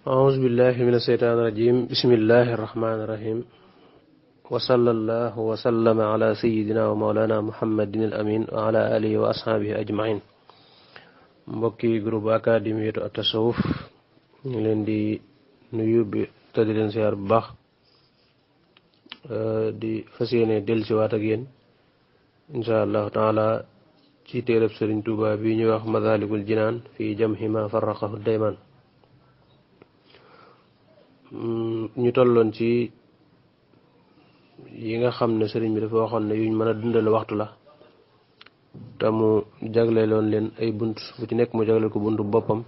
أعوذ بالله من الشيطان الرجيم بسم الله الرحمن الرحيم وصلى الله وسلم على سيدنا ومولانا محمد الأمين وعلى آله وأصحابه أجمعين. mbokki groupe académie at-tasawuf ñu leen di nuyu bi te di leen siyaar bu baax di fas yéene dellusiwaat ak yéen insha allahu taala ci téereb Sëriñ Tuubaa bi ñuy wax Masaalikul Jinaan fi jamhi ma farraqahu daymaan. ñu tolloon ci yi nga xam ne sëriñ bi dafa waxoon ne yuñ mën a dundale waxtu la te mu jagleeloon leen ay bunt bu ci nekk mu jagleel ko buntu boppam.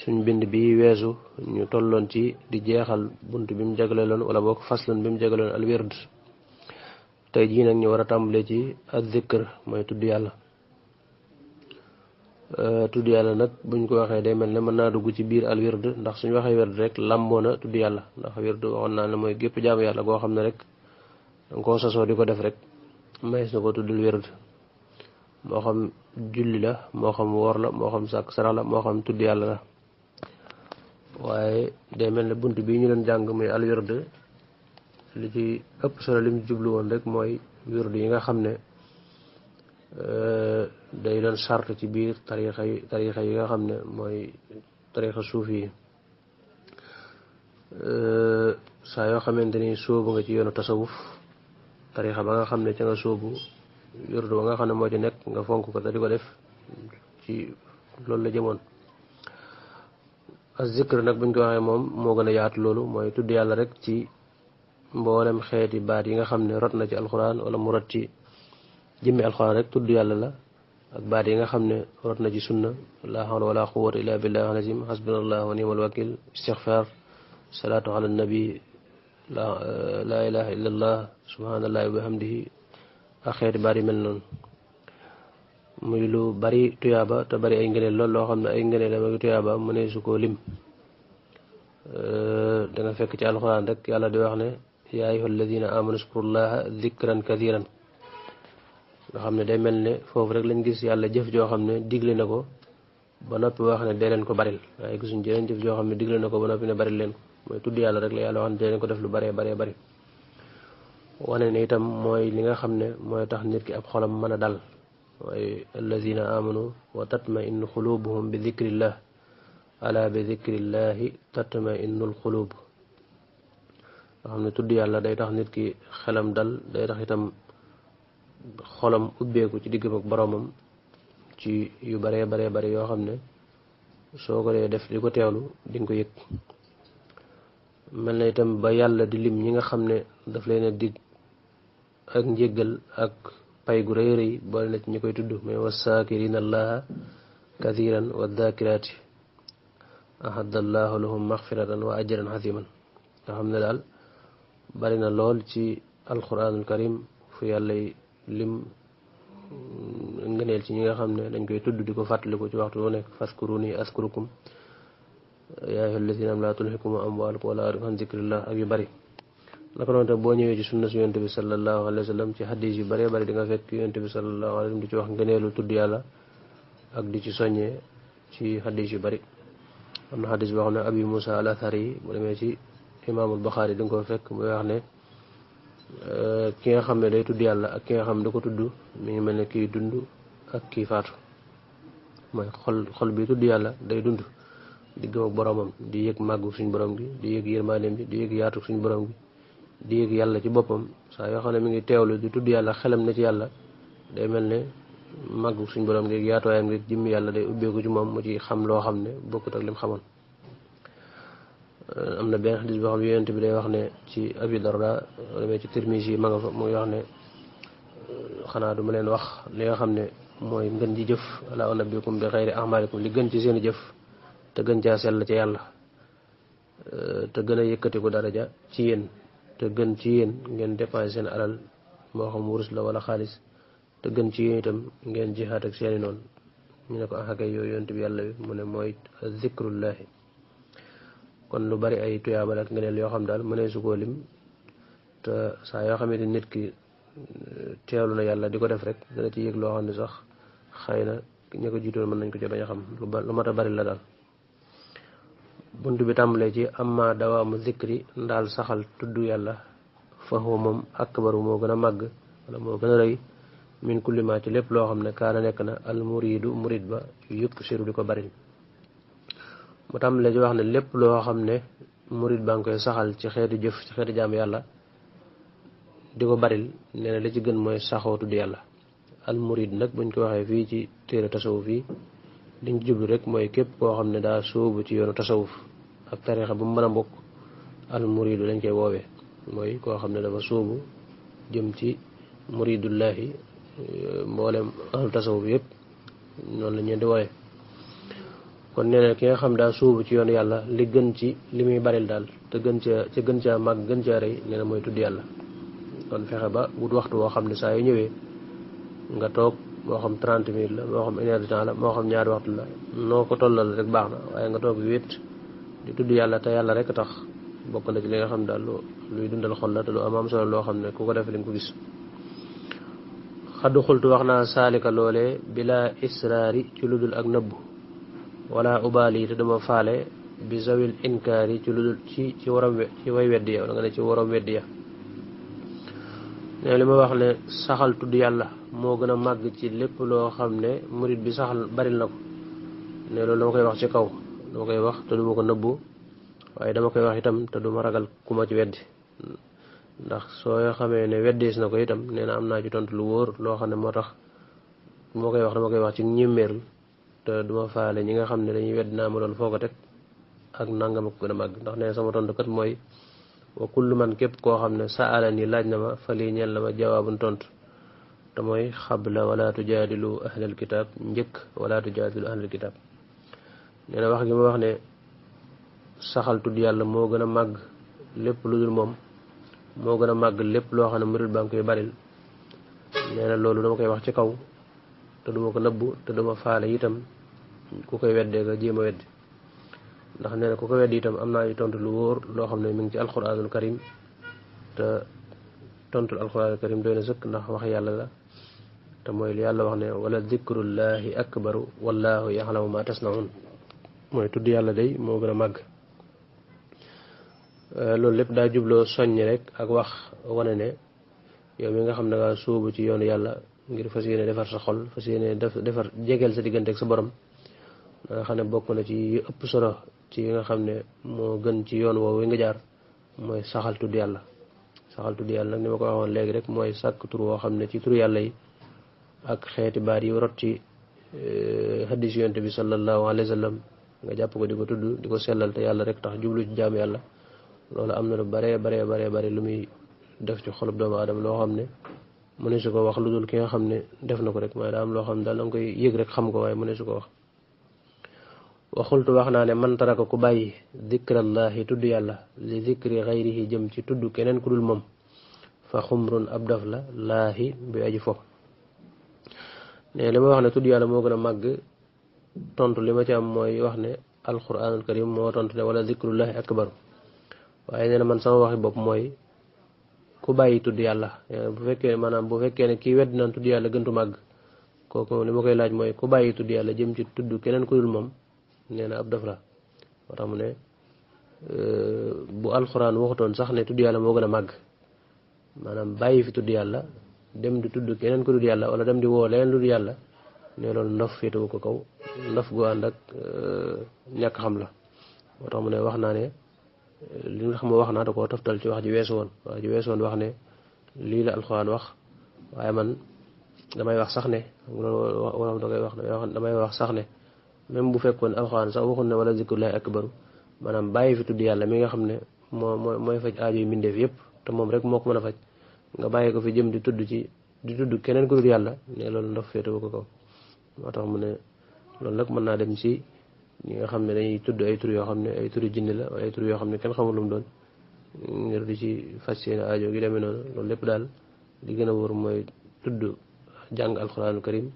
suñ bind bi weesu ñu tolloon ci di jeexal bunt bi mu jagleeloon wala boog faslan bi mu jagleeloon al wird. tey jii nag ñu war a tàmbalee ci az-zikr mooy tudd yàlla. tudd yàlla nag buñ ko waxee day mel ne mën naa dugg ci biir al wird ndax suñu waxee wird rek làmboona tudd yàlla ndax wird waxoon naa ne mooy gépp jaamu yàlla goo xam ne rek danga koo sasoo di ko def rek mayees na ko tuddul wird. moo xam julli la moo xam woor la moo xam sàkk sarax la moo xam tudd yàlla la. waaye day mel ne bunt bii ñu doon jàng muy al wird li ci ëpp solo li mu jublu woon rek mooy wird yi nga xam ne day doon sart ci biir tarixa yi nga xam ne mooy tarixa suufi yi. saa yoo xamante ni sóobu nga ci yoonu tasawuf tarixa ba nga xam ne ca nga sóobu wirdu ba nga xam ne moo ci nekk nga fonk ko te di ko def ci loolu la jëmoon. az-zikr nag buñ ko waxee moom moo gën a yaatu loolu mooy tudd yàlla rek ci mboolem xeeti baat yi nga xam ne rot na ci alxuraan wala mu rot ci jëmmi alxuraan rek tudd yàlla la ak baat yi nga xam ne rot na ci sunna la hawla wala quwwata illa billahi al-azim hasbunallahu wa ni'mal wakil istighfar salaatu ala nabi la ilaha illa allah subhanallahi wa bihamdihi ak xeeti baat yi mel noonu muy lu bari tuyaaba te bari ay ngëneel lool loo xam ne ay ngëneel ak tuyaaba mu ne su ko lim. da nga fekk ci alxuraan rek yàlla di wax ne yaa ayyuhal ladina amanu zkurullaha zikran kathiran nga xam ne day mel ne foofu rek lañ gis yàlla jëf joo xam ne digle na ko ba noppi wax ne dee leen ko baril waaye gisuñ jeneen jëf joo xam ne digle na ko ba noppi ne baril leen ko mooy tudd yàlla rek la yàlla wax ne dee leen ko def lu baree bari wane ne itam mooy li nga xam ne mooy tax nit ki ab xolam mën a dal mooy allazina amanu wa tatma'innu qulubuhum bi dhikrillah ala bi dhikrillahi tatma'innul qulub nga xam ne tudd yàlla day tax nit ki xelam dal day tax itam xolam ubbeeku ci diggam ak boromam ci yu baree bari yoo xam ne soo ko dee def di ko teewlu di nga ko yëg. mel na itam ba yàlla di lim ñi nga xam ne daf leen a dig ak njéggal ak pay gu rëy rëy boole na ci ñi koy tudd mais wassaakirina allaha kathiran wa dhakirati ahadallahu lahum maghfiratan wa ajran haziman nga xam ne daal bari na lool ci alquranul karim fu yàlla lim ngëneel ci ñi nga xam ne dañ koy tudd di ko fàttaliku ci waxtu wu nekk faskuruni askurukum yaa ayyuhal lazina am laa tulhikum amwaalukum wala awlaadukum an zikrillah ak yu bari. naka noonu tam boo ñëwee ci sunna si yonent bi sallallahu alayhi wa sallam ci hadis yu bëree bëri di nga fekk yonent bi sallallahu alayhi wa sallam di ci wax ngëneelu tudd yàlla ak di ci soññee ci hadis yu bëri. am na hadis boo xam ne abi Musa al-Athari bu demee ci imaamul Buxaari di nga ko fekk muy wax ne ki nga xam ne day tudd yàlla ak ki nga xam ne da ko tudd mi ngi mel ne kii dund ak kii faatu mooy xol bi tudd yàlla day dund diggam ak boromam di yëg màggu suñ borom gi di yëg yërmandeem bi di yëg yaatu suñ borom gi di yëg yàlla ci boppam saa yoo xam ne mi ngi teewlu di tudd yàlla xelam na ci yàlla day mel ne màggu suñ borom gi yaatuwaayam gi jëmmi yàlla day ubbeeku ci moom mu ci xam loo xam ne bokkut ak lim xamoon. am na benn xadis boo xam ne yonent bi day wax ne ci Abi Darda demee ci Tirmisi ma nga fa muy wax ne xanaa du ma leen wax li nga xam ne mooy ngën ji jëf ala unabbiukum bi xayri a'maalikum li gën ci seen jëf te gën caa sell ci yàlla te gën a yëkkatiku daraja ci yéen te gën ci yéen ngeen dépensé seen alal moo xam wurus la wala xaalis te gën ci yéen itam ngeen jihaat ak seeni noonu ñu ne ko axakay yooyu yonent bi yàlla bi mu ne mooy zikrullahi. kon lu bari ay tuyaabal ak ngëneel yoo xam daal mënee su koo lim te saa yoo xamante nit ki teewlu na yàlla di ko def rek dana ci yëg loo xam ne sax xëy na ña ko jiitoon mën nañ ko ci bañ a xam lu mat a bari la daal. buntu bi tàmbalee ci amma dawaamu zikri ndaal saxal tudd yàlla fa huwa moom akbaru moo gën a màgg wala moo gën a rëy min kulli ma ci lépp loo xam ne kaana nekk na al muridu murid ba yëpp siru di ko bari mu tàmbalee ci wax ne lépp loo xam ne murid baa ngi koy saxal ci xeetu jëf ci xeetu jaam yàlla di ko baril nee na li ci gën mooy saxoo tudd yàlla al murid nag buñ ko waxee fii ci téere tasawuf yi liñ jublu rek mooy képp koo xam ne daa sóobu ci yoonu tasawuf ak tarixa bu mu mën a bokk al muridu lañ koy woowee mooy koo xam ne dafa sóobu jëm ci muridullahi mboolem ahlu tasawuf yëpp noonu la ñeen di woowe kon nee na ki nga xam daa sóobu ci yoonu yàlla li gën ci li muy baril daal te gën caa màgg gën caa rëy nee na mooy tudd yàlla kon fexe ba wut waxtu woo xam ne saa yu ñëwee nga toog moo xam 30 minutes la moo xam 1 heure de temps la moo xam ñaari waxtu la noo ko tollal rek baax na waaye nga toog wéet di tudd yàlla te yàlla rek tax bokk na ci li nga xam daal luy dundal xol la te lu am solo loo xam ne ku ko def li nga ko gis xaddu xultu wax naa saalika loolee bila israari ci ludul ak nëbbu wala ubaali te duma faale bi zawil inkaari ci ludul ci waram ci way weddi ya wala nga ne ci waram weddi ya ne li ma wax ne saxal tudd yàlla moo gën a màgg ci lépp loo xam ne murid bi saxal baril na ko ne loolu dama koy wax ci kaw dama koy wax te duma ko nëbbu waaye dama koy wax itam te duma ragal ku ma ci weddi ndax soo xamee ne weddiis na ko itam nee na am naa ci tontu lu wóor loo xam ne moo tax moo koy wax dama koy wax ci ñémmeerul te duma faale ñi nga xam ne dañuy wedd naa ma loolu foo ko teg ak nangam ak gën a màgg ndax nee na sama tontu kat mooy wa kullu man képp koo xam ne saala ni laaj na ma fa lii ñeel na ma jawaabun tontu te mooy xabla wala tujaadilu ahlal kitaab njëkk wala tujaadilu ahlal kitaab nee na wax gi ma wax ne saxal tudd yàlla moo gën a màgg lépp lu dul moom moo gën a màgg lépp loo xam ne murid baa ngi koy baril nee na loolu dama koy wax ci kaw te duma ko nëbbu te duma faale itam ku koy weddee nga jéem a weddi ndax nee na ku ko weddi itam am naa tontu lu wóor loo xam ne mi ngi ci alquranul karim te tontul alquranul karim doy na sëkk ndax wax yàlla la te mooy li yàlla wax ne wala dikrullahi akbaru wallahu yaxlamu ma tasnaun mooy tudd yàlla day moo gën a màgg loolu lépp daa jubloo soññ rek ak wax wane ne yow mi nga xam ne nga sóobu ci yoonu yàlla ngir fas yéene defar sa xol fas yéene defar jegeel sa diggante ak sa borom da nga xam ne bokk na ci ëpp solo ci yi nga xam ne moo gën ci yoon woowu nga jaar mooy saxal tudd yàlla saxal tudd yàlla nag ni ma ko waxoon léegi rek mooy sàkk tur woo xam ne ci tur yàlla yi ak xeeti baat yi rot ci hadis yonte bi sallallahu alayhi wa sallam nga jàpp ko di ko tudd di ko sellal te yàlla rek tax jublu ci jaamu yàlla loolu am na lu bare lu muy def ci xolub doomu aadama loo xam ne mëne su ko wax lu dul ki nga xam ne def na ko rek waaye daa am loo xam ne daal da nga koy yëg rek xam ko waaye mëne su ko wax waxultu wax naa ne man taraka ku bàyyi dikrallahi tudd yàlla li dikri xayrihi jëm ci tudd keneen ku dul moom fa xumrun ab daf la laahi bi aji fo ne li ma wax ne tudd yàlla moo gën a màgg tontu li ma ci am mooy wax ne alquranul karim moo tontu ne wala dikrullahi akbar waaye nee na man sama waxi bopp mooy ku bàyyi tudd yàlla bu fekkee ne kii wedd naan tudd yàlla gëntu màgg kooku li ma koy laaj mooy ku bàyyi tudd yàlla jëm ci tudd keneen ku dul moom nee na ab daf la moo tax mu ne bu alxuraan waxutoon sax ne tudd yàlla moo gën a màgg maanaam bàyyi fi tudd yàlla dem di tudd keneen ku dul yàlla wala dem di woo leneen lu dul yàlla ne loolu ndof féetewu ko kaw ndof gu ànd ak ñàkk xam la moo tax mu ne wax naa ne li nga xam ne wax naa da koo toftal ci wax ji weesu woon wax ne lii la alxuraan wax waaye man damay wax sax ne wala da koy wax damay wax sax ne même bu fekkoon alxuraan sax waxul ne wala zikrullahi akbaru maanaam bàyyi fi tudd yàlla mi nga xam ne mooy faj aajo yu mbindeef yëpp te moom rek moo ko mën a faj nga bàyyi ko fi jëm di tudd keneen ku dul yàlla ne loolu ndox féetewu ko kaw moo tax mu ne loolu nag mën naa dem ci ñi nga xam ne dañuy tudd ay tur yoo xam ne ay turi jinne la ay tur yoo xam ne kenn xamul lu mu doon ngir di ci faj seen aajo gi demee noonu loolu lépp daal li gën a wóor mooy tudd jàng alxuraanul karim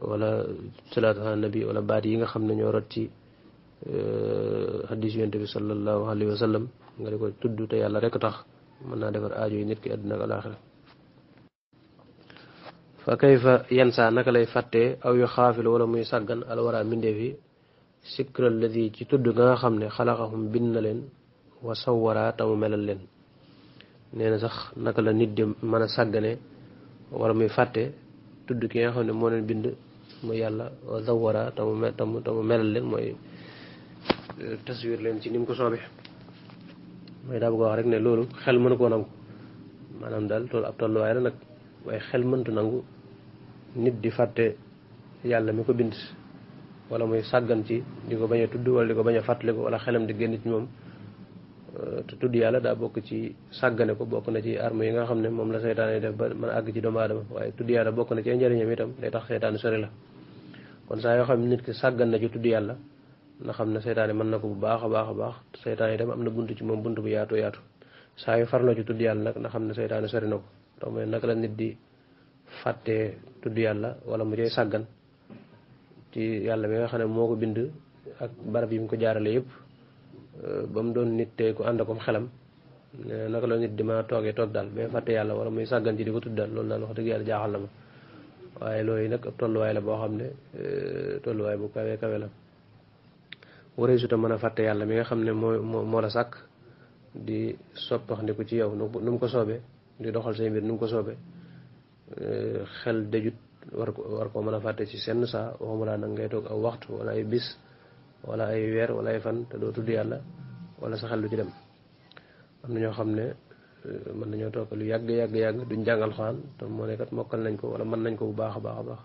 wala salaatu ala nabi wala baat yi nga xam ne ñoo rot ci hadis yonent bi sallallahu alayhi wa sallam nga di ko tudd te yàlla rek tax mën naa defar aajo yi nit ki àddina ak alaaxira fa kayfa yansa naka lay fàttee aw yu xaafil wala muy sàggan alwara mbindeef yi sikra alladi ci tudd nga xam ne xalaqahum bind na leen wa sawwara tamu melal leen nee na sax naka la nit di mën a sàggane wala muy fàtte tudd ki nga xam ne moo leen bind mu yàlla wa sawwara tamu melal leen mooy taswir leen ci ni mu ko soobee mooy daa bëgg wax rek ne loolu xel mënu koo nangu maanaam daal loolu ab tolluwaay la nag waaye xel mëntu nangu nit di fàtte yàlla mi ko bind wala muy sàggan ci di ko bañ a tudd wala di ko bañ a fàttali ko wala xelam di génn ci moom te tudd yàlla daa bokk ci sàggane ko bokk na ci arme yi nga xam ne moom la seytaane def ba mën a àgg ci doomu aadama waaye tudd yàlla bokk na ci njëriñam itam day tax seytaane sori la kon saa yoo xam ne nit ki sàggan na ci tudd yàlla na xam ne seytaane mën na ko bu baax a baax a baax seytaane itam am na bunt ci moom bunt bu yaatu yaatu saa yu farloo ci tudd yàlla nag na xam ne seytaane sori na ko tax mooy naka la nit di fàttee tudd yàlla wala mu cay sàggan ci yàlla mi nga xam ne moo ko bind ak barab yi mu ko jaarale yëpp ba mu doon nit te ku ànd akom xelam naka la nit di ma toogee toog daal ba fàtte yàlla wala muy sàggan ci di ko tudd daal loolu daal wax dëgg yàlla jaaxal na ma waaye loolu nag ab tolluwaay la boo xam ne tolluwaay bu kawe kawe la waree suta mën a fàtte yàlla mi nga xam ne moo la sàkk di soppaxndiku ci yow nu mu ko soobee di doxal say mbir nu mu ko soobee xel dajut war koo mën a fàtte ci senn saa waxuma laa nag ngay toog aw waxtu wala ay bis wala ay weer wala ay fan te doo tudd yàlla wala sa xel du ci dem am na ñoo xam ne mën nañoo toog lu yàgg duñ jàngal xaan te moo ne kat mokkal nañ ko wala mën nañ ko bu baax a baax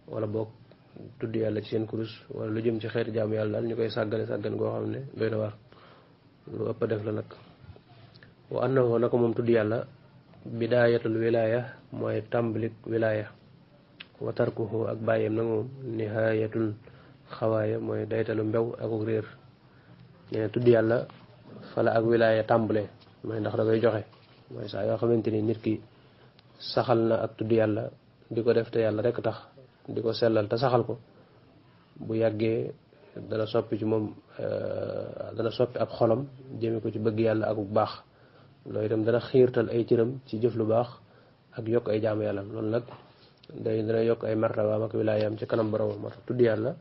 wala boog tudd yàlla ci seen kurus wala lu jëm ci xeeti jaamu yàlla daal ñu koy sàggan goo xam ne doy na waar lu ëpp def la nag wa annahu nako moom tudd yàlla bidaayatul wilaaya mooy tàmbalik wilaaya wa tarkuhu ak bàyyeem nag moom nihayatul xawaaya mooy daytalu mbew akuk réer nee tudd yàlla fala ak wilaaya tàmbale mooy ndax da koy joxe mooy saa yoo xamante ni nit ki saxal na ak tudd yàlla di ko def te yàlla rek tax di ko sellal te saxal ko bu yàggee dana soppi ci moom dana soppi ab xolam jëme ko ci bëgg yàlla ak bu baax loolu itam dana xiirtal ay cëram ci jëf lu baax ak yokk ay jaamu yàlla loolu nag dana yokk ay martabaam ak wilaayaam ci kanam borom moo tax tudd yàlla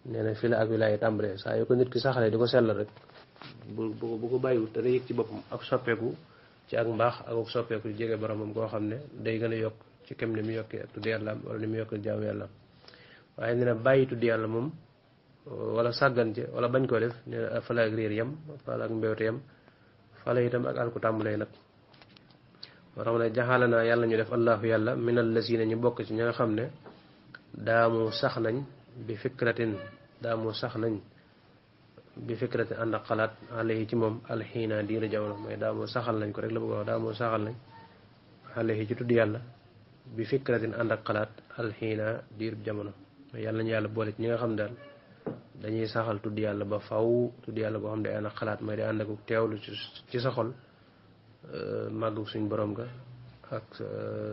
nee na fi la ak wilaaya tàmbalee saa yoo ko nit ki saxalee di ko sellal rek bu ko bàyyiwut te day yëg ci boppam ak soppeeku ci ak mbaax ak soppeeku ci jege boromam koo xam ne day gën a yokk ci kem ni mu yokkee ak tudd yàlla am wala ni mu yokkee jaamu yàlla am waaye nee na bàyyi tudd yàlla moom wala sàggan ci wala bañ koo def nee na fala ak réer yam fala ak mbewte yam fala itam ak alku tàmbalee nag moo tax ne jaxaala naa yàlla ñu def allahu yàlla minal lasina ñu bokk ci ña nga xam ne daamu sax nañ bi fikratin ànd ak xalaat alayhi ci moom alxiina diira jamono mooy daamu saxal nañ ko rek la bëgg wax daamu saxal nañ alayhi ci tudd yàlla bi fikratin ànd ak xalaat alxiina diir jamono mooy yàlla ñu yàlla boole ci ñi nga xam daal dañuy saxal tudd yàlla ba faw tudd yàlla boo xam ne ànd ak xalaat mooy day ànd ak teewlu ci sa xol màggu suñ borom ga ak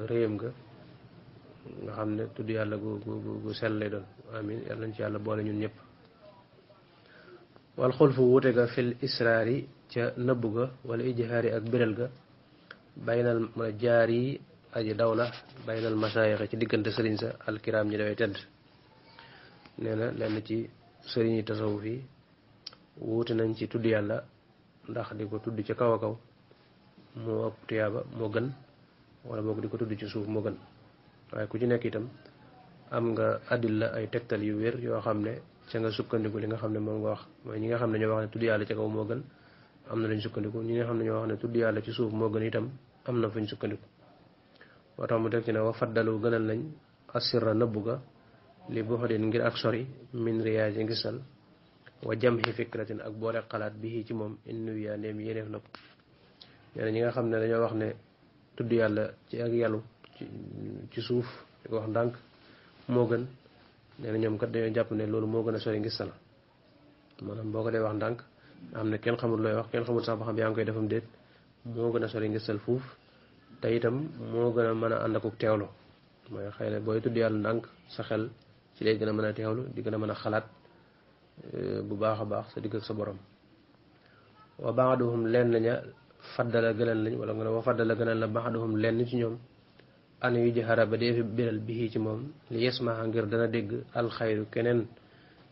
réyam ga nga xam ne tudd yàlla gu sell lay doon amin yàlla nañ ci yàlla boole ñun ñëpp wal xulfu wuute ga fil israari ca nëbb ga wala ijhaari ak biral ga baynal jaar yi aji daw la baynal masaayix ci diggante sëriñ sa alkiraam ñi daway tedd nee na lenn ci sëriñ yi tasawuf yi wuute nañ ci tudd yàlla ndax di ko tudd ci kaw a kaw moo ëpp tuyaaba moo gën wala boog di ko tudd ci suuf moo gën waaye ku ci nekk itam am nga adilla ay tegtal yu wér yoo xam ne ca nga sukkandiku li nga xam ne moom nga wax mooy ñi nga xam ne ñoo wax ne tudd yàlla ci kaw moo gën am na luñ sukkandiku ñi nga xam ne ñoo wax ne tudd yàlla ci suuf moo gën itam am na fuñ sukkandiku moo tax mu teg ci ne wa faddalu gënal nañ asirra nëbbu ga li buxdin ngir ak sori min riyaa ci ngisal wa jamhi fikratin ak boole xalaat bi ci moom innu yaa ndeem yéeneef na ko nee na ñi nga xam ne dañoo wax ne tudd yàlla ci ak yàllu ci suuf di ko wax ndànk moo gën nee na ñoom kat dañoo jàpp ne loolu moo gën a sori ngisal maanaam boo ko dee wax ndànk nga xam ne kenn xamul looy wax kenn xamul sax ba xam yaa ngi koy defam déet moo gën a sori ngisal fuuf te itam moo gën a mën a ànd akuk teewlu mooy xëy na booy tudd yàlla ndànk sa xel ci lay gën a mën a teewlu di gën a mën a xalaat bu baax a baax sa digg ak sa borom wa baaduhum lenn ña faddala gënal lañ wala nga ne wa faddala gënal la baaduhum lenn ci ñoom an yu jahara ba dee fi biral bi ci moom li yesmaa ngir dana dégg alxayru keneen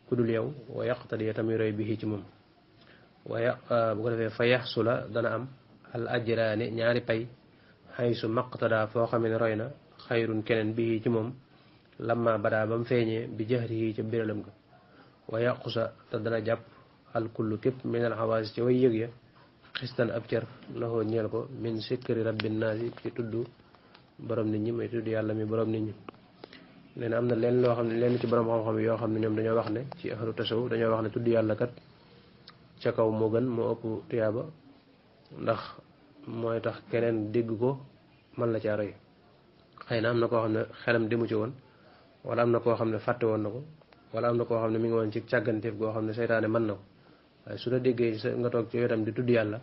kudul yow wa yaqtadi tamit roy bi ci moom waaye bu ko defee fa yaxsula dana am al ajraani ñaari pay xaysu maqtada foo xam ne roy na xayrun keneen bi ci moom lamma badaa ba mu feeñee bi jahrihi ca biralam ga wa yaqusa te dana jàpp al kullu képp min al xawaas ci way yëg ya xistan ab cër laxoo ñeel ko min sikkari rabbin naasi ci tudd borom nit ñi mooy tudd yàlla mi borom nit ñi nee na am na leen loo xam ne leen ci borom xam-xam yoo xam ne ñoom dañoo wax ne ci ahlu tasaw dañoo wax ne tudd yàlla kat ca kaw moo gën moo ëpp tuyaaba ndax mooy tax keneen dégg ko mën la caa roy xëy na am na koo xam ne xelam demu ci woon wala am na koo xam ne fàtte woon na ko wala am na koo xam ne mi ngi woon ci càgganteef goo xam ne seytaane mën na ko waaye su la déggee nga toog ci wetam di tudd yàlla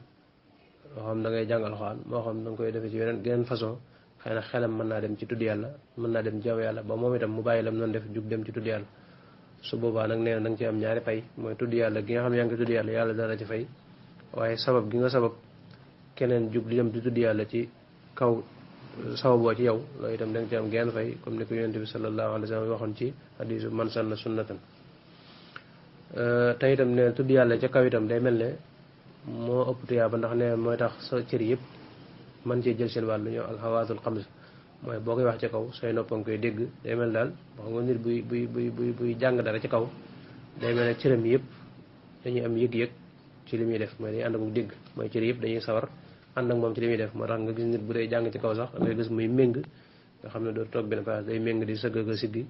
moo xam da ngay jàng alxuraan moo xam da nga koy defee ci geneen façon xëy na xelam mën naa dem ci tudd yàlla mën naa dem jaamu yàlla ba moom itam mu bàyyi lam noonu def jug dem ci tudd yàlla su boobaa nag nee na da nga ci am ñaari pay mooy tudd yàlla gi nga xam ne yaa ngi tudd yàlla yàlla dara ci fay waaye sabab gi nga sabab keneen jug di dem di tudd yàlla ci kaw sababoo ci yow loolu itam da nga ci am genn fay comme ni ko yonent bi sallallahu alayhi wa sallam waxoon ci hadiisu man sanna sunnatan te itam ne tudd yàlla ca kaw itam day mel ne moo ëpp tuyaaba ndax ne mooy tax sa cër yëpp man cee jël seen wàllu ñëw alxawaasul xams mooy boo koy wax ca kaw say noppam koy dégg day mel daal wax nga nit buy jàng dara ci kaw day mel ne cëram yëpp dañuy am yëg-yëg ci li muy def mooy dañuy ànd ak dégg mooy cër yëpp dañuy sawar ànd ak moom ci li muy def moo tax nga gis nit bu dee jàng ci kaw sax da ngay gis muy méng nga xam ne doo toog benn place day méng di sëgg ak siggi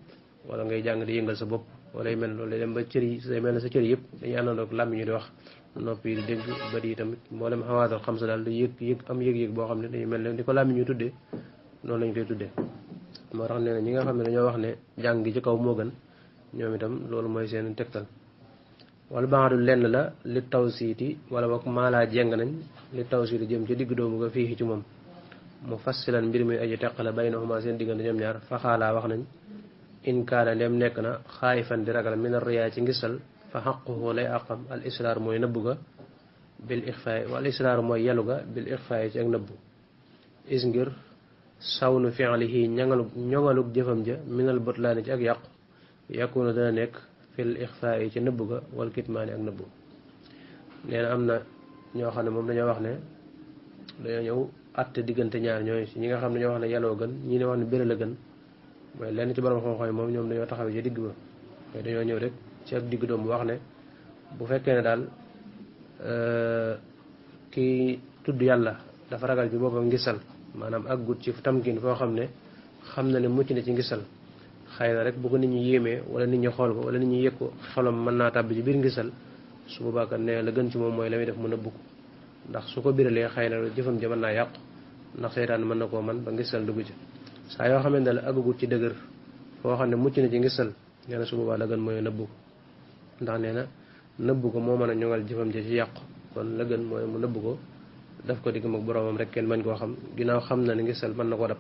wala ngay jàng di yëngal sa bopp wala yu mel loolu day dem ba cër yi day mel ne sa cër yëpp dañuy àndandoo ak làmmiñ ñu di wax nopp yi di dégg bët yi tamit mboolem xawaatal xam sa daal di yëg am yëg-yëg boo xam ne dañuy mel ne ni ko làmmiñ ñu tuddee noonu lañ koy tuddee moo tax nee na ñi nga xam ne dañoo wax ne jàng gi ci kaw moo gën ñoom itam loolu mooy seen tegtal wala baadu lenn la li taw siiti wala boog maalaa jeng nañ li taw siiti jëm ci digg doomu nga fii ci moom mu fassilan mbir mi aji teqale baynahuma seen diggante ñoom ñaar faxaalaa wax nañ in kaana ndem nekk na xaayifan di ragal min ar-riyaa ci ngisal fa xaquhu lay àqam al israar mooy nëbbu ga bil ixfaay wal israar mooy yelu ga bil ixfaay ci ak nëbbu is ngir sawnu fi'lihi ñoŋalug jëfam ja minal butlaani ci ak yàqu yakunu dana nekk fil ixfaay ci nëbbu ga wal kitmaani ak nëbbu nee na am na ñoo xam ne moom dañoo wax ne dañoo ñëw atte diggante ñaar ñooy ñi nga xam ne ñoo wax ne yeloo gën ñi ne wax ne béral a gën mooy lenn ci borom xam-xam moom ñoom dañoo taxawee ci digg ba mooy dañoo ñëw rek ci ak digg doom bu wax ne bu fekkee ne daal kii tudd yàlla dafa ragal ci boppam ngisal maanaam ak gut ci tamkin foo xam ne xam na ne mucc na ci ngisal xëy na rek bu ko nit ñi yéemee wala nit ñi xool ko wala nit ñi yëg ko xolam mën naa tàbbi ci biir ngisal su boobaa kat ne la gën ci moom mooy la muy def mën a bugg ndax su ko biralee xëy na jëfam ja mën naa yàqu ndax seytaan mën na koo man ba ngisal dugg ci saa yoo xamante ne agagut ci dëgër foo xam ne mucc na ci ngisal nee na su boobaa la gën mooy nëbbu ko ndax nee na nëbbu ko moo mën a ñoŋal jëfam ja ci yàqu kon la gën mooy mu nëbbu ko daf ko digg mag boromam rek kenn bañ koo xam ginnaaw xam na ne ngisal mën na koo dab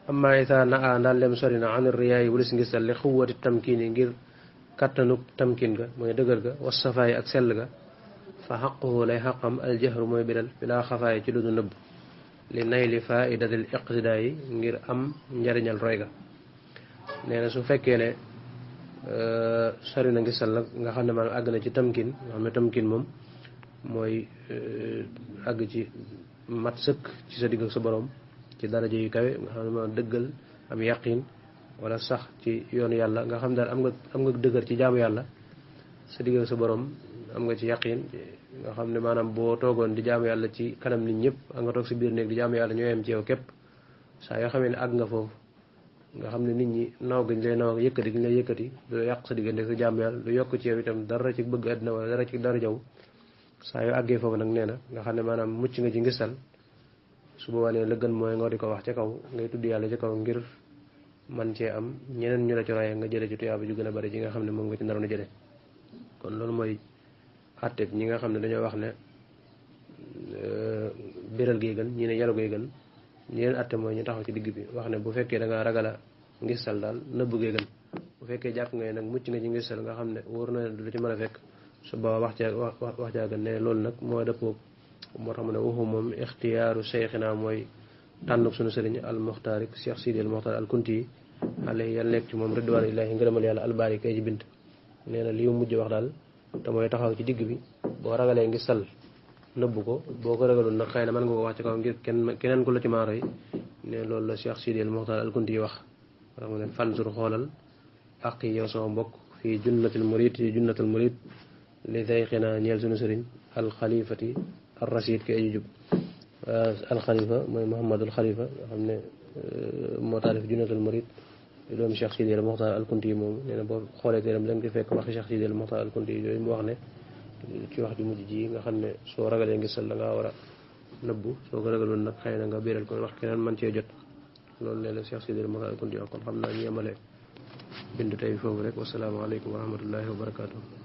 amma isa na a ndaal lem sori na an riyaay wulis ngisal li xuwati tamkiini ngir kattanuk tamkin ga mooy dëgër ga was safaay ak sell ga fa xaquhu lay xaqam aljahru mooy biral bilaa xafaay ci lu du nëbb li nay li faidatil iqtidaa yi ngir am njariñal roy ga nee na su fekkee ne sori na ngisal nag nga xam ne maanaam àgg na ci tamkin nga xam ne tamkin moom mooy àgg ci mat sëkk ci sa digg ak sa borom ci daraja yu kawe nga xam ne ma dëggal am yaqin wala sax ci yoonu yàlla nga xam daal am nga dëgër ci jaamu yàlla sa digg ak sa borom am nga ci yaqin nga xam ne maanaam boo toogoon di jaamu yàlla ci kanam nit ñëpp a nga toog si biir néeg di jaamu yàlla ñoo yem ci yow képp saa yoo xamee ne àgg nga foofu nga xam ne nit ñi naw gañ lay naw yëkkati gi ñu lay yëkkati du yàq sa diggante sa jaamu yàlla du yokk ci yow itam dara ci bëgg àddina wala dara ci dara jaw saa yoo àggee foofu nag nee na nga xam ne maanaam mucc nga ci ngisal su boobaa nee la gën mooy nga di ko wax ca kaw ngay tudd yàlla ca kaw ngir man cee am ñeneen ñu la ci roye nga jële ci tuyaaba ju gën a bari ji nga xam ne moom nga ci naroon a jële kon loolu mooy àtteeb ñi nga xam ne dañoo wax ne biral gee gën ñi ne yalu gee gën ñi leen àtte mooy ñu taxaw ci digg bi wax ne bu fekkee da ngaa ragal a ngisal daal nëbb gee gën bu fekkee jàpp nga nag mucc nga ci ngisal nga xam ne wóor na du ci mën a fekk su boobaa wax caa gën ne loolu nag moo dëppoo moo tax mu ne waxu moom ixtiyaaru cheikhina mooy tànnuk suñu sëriñ al muxtaar Cheikh Sidi al Muxtaar al Kunti yi alayhi yàlla nekk ci moom ridwaan illaahi ngërëmal yàlla albaari kay ji bind nee na li mu mujj wax daal te mooy taxaw ci digg bi boo ragalee ngi sal nëbbu ko boo ko ragaloon nag xëy na mën nga ko wax ci kaw ngir keneen ku la ci maaro yi ne loolu la Cheikh Sidi El Mokhtar Al Kunti yi wax wax mu ne fansur xoolal ak yow sama mbokk fii junnatul murid fii junnatul murid li dayqina ñeel suñu sëriñ alxalifati ar rachid ki aji jub alxalifa mooy Mouhamadul Xalifa nga xam ne moo taalif junnatul murid di doomu Cheikh Sidi El Mokhtar Al Kunti yi moom nee na boo xoolee téeram da nga ci fekk waxi Cheikh Sidi El Mokhtar Al Kunti yi yooyu mu wax ne ci wax ju mujj ji nga xam ne soo ragalee ngi sal da ngaa war a nëbbu soo ko ragaloon nag xëy na nga béral ko wax keneen man cee jot loolu nee la Cheikh Sidi El Mokhtar Al Kunti yi wax kon xam naa ñu yemale bind tey foofu rek wasalaamaaleykum wa rahmatullahi wa barakaatu.